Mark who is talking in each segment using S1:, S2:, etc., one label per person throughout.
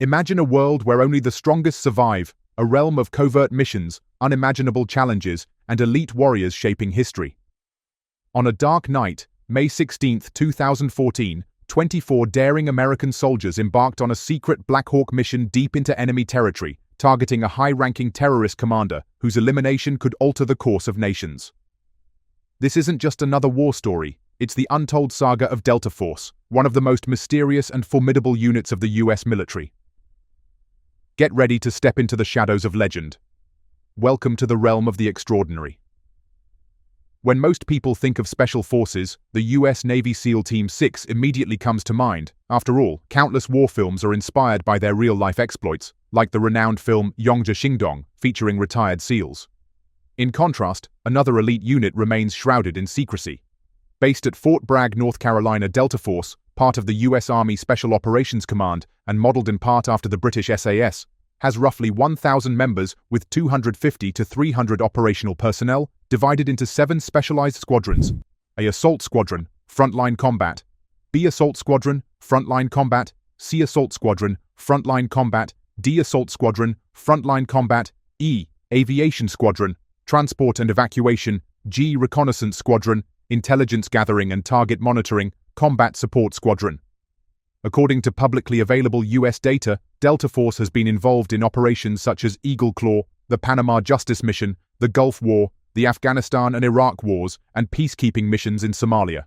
S1: Imagine a world where only the strongest survive, a realm of covert missions, unimaginable challenges, and elite warriors shaping history. On a dark night, May 16, 2014, 24 daring American soldiers embarked on a secret Black Hawk mission deep into enemy territory, targeting a high-ranking terrorist commander whose elimination could alter the course of nations. This isn't just another war story, it's the untold saga of Delta Force, one of the most mysterious and formidable units of the US military. Get ready to step into the shadows of legend. Welcome to the realm of the extraordinary. When most people think of Special Forces, the US Navy SEAL Team 6 immediately comes to mind. After all, countless war films are inspired by their real-life exploits, like the renowned film Yongja Shingdong, featuring retired SEALs. In contrast, another elite unit remains shrouded in secrecy. Based at Fort Bragg, North Carolina, Delta Force, part of the U.S. Army Special Operations Command and modeled in part after the British SAS, has roughly 1,000 members with 250 to 300 operational personnel, divided into 7 specialized squadrons: A. Assault Squadron, Frontline Combat; B. Assault Squadron, Frontline Combat; C. Assault Squadron, Frontline Combat; D. Assault Squadron, Frontline Combat; E. Aviation Squadron, Transport and Evacuation; G. Reconnaissance Squadron, Intelligence Gathering and Target Monitoring; Combat Support Squadron. According to publicly available U.S. data, Delta Force has been involved in operations such as Eagle Claw, the Panama Justice Mission, the Gulf War, the Afghanistan and Iraq Wars, and peacekeeping missions in Somalia.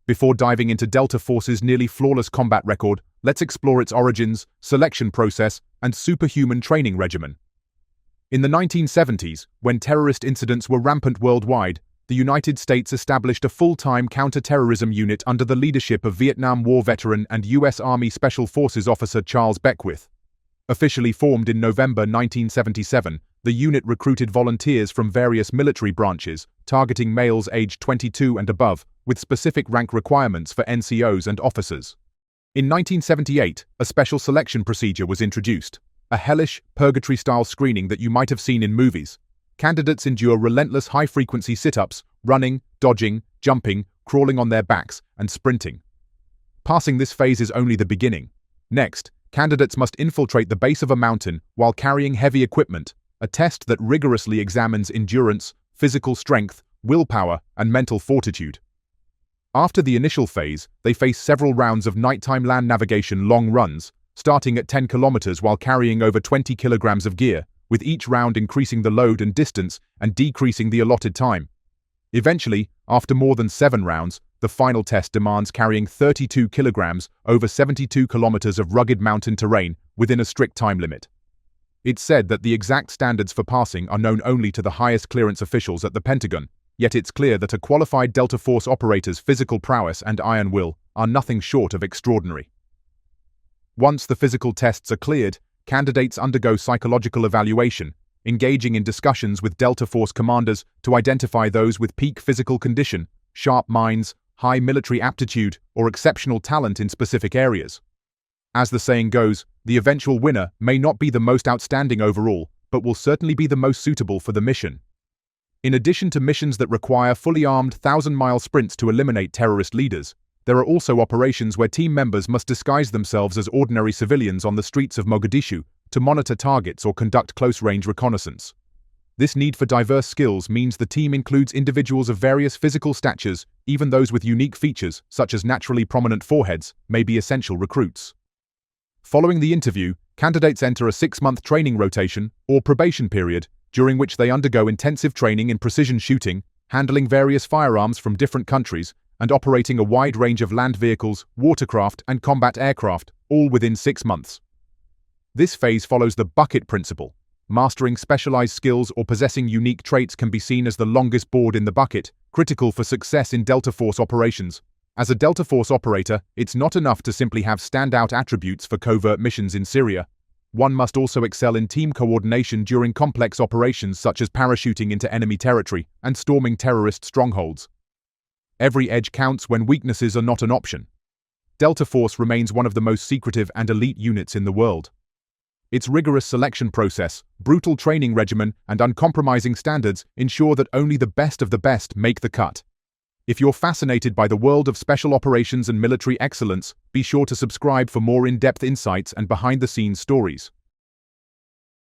S1: Before diving into Delta Force's nearly flawless combat record, let's explore its origins, selection process, and superhuman training regimen. In the 1970s, when terrorist incidents were rampant worldwide, the United States established a full-time counterterrorism unit under the leadership of Vietnam War veteran and U.S. Army Special Forces officer Charles Beckwith. Officially formed in November 1977, the unit recruited volunteers from various military branches, targeting males aged 22 and above, with specific rank requirements for NCOs and officers. In 1978, a special selection procedure was introduced, a hellish, purgatory-style screening that you might have seen in movies. Candidates endure relentless high-frequency sit-ups, running, dodging, jumping, crawling on their backs, and sprinting. Passing this phase is only the beginning. Next, candidates must infiltrate the base of a mountain while carrying heavy equipment, a test that rigorously examines endurance, physical strength, willpower, and mental fortitude. After the initial phase, they face several rounds of nighttime land navigation long runs, starting at 10 kilometers while carrying over 20 kilograms of gear, with each round increasing the load and distance and decreasing the allotted time. Eventually, after more than 7 rounds, the final test demands carrying 32 kilograms over 72 kilometers of rugged mountain terrain within a strict time limit. It's said that the exact standards for passing are known only to the highest clearance officials at the Pentagon, yet it's clear that a qualified Delta Force operator's physical prowess and iron will are nothing short of extraordinary. Once the physical tests are cleared, candidates undergo psychological evaluation, engaging in discussions with Delta Force commanders to identify those with peak physical condition, sharp minds, high military aptitude, or exceptional talent in specific areas. As the saying goes, the eventual winner may not be the most outstanding overall, but will certainly be the most suitable for the mission. In addition to missions that require fully armed 1,000-mile sprints to eliminate terrorist leaders, there are also operations where team members must disguise themselves as ordinary civilians on the streets of Mogadishu to monitor targets or conduct close-range reconnaissance. This need for diverse skills means the team includes individuals of various physical statures, even those with unique features, such as naturally prominent foreheads, may be essential recruits. Following the interview, candidates enter a 6-month training rotation, or probation period, during which they undergo intensive training in precision shooting, handling various firearms from different countries, and operating a wide range of land vehicles, watercraft, and combat aircraft, all within 6 months. This phase follows the bucket principle. Mastering specialized skills or possessing unique traits can be seen as the longest board in the bucket, critical for success in Delta Force operations. As a Delta Force operator, it's not enough to simply have standout attributes for covert missions in Syria. One must also excel in team coordination during complex operations such as parachuting into enemy territory and storming terrorist strongholds. Every edge counts when weaknesses are not an option. Delta Force remains one of the most secretive and elite units in the world. Its rigorous selection process, brutal training regimen, and uncompromising standards ensure that only the best of the best make the cut. If you're fascinated by the world of special operations and military excellence, be sure to subscribe for more in-depth insights and behind-the-scenes stories.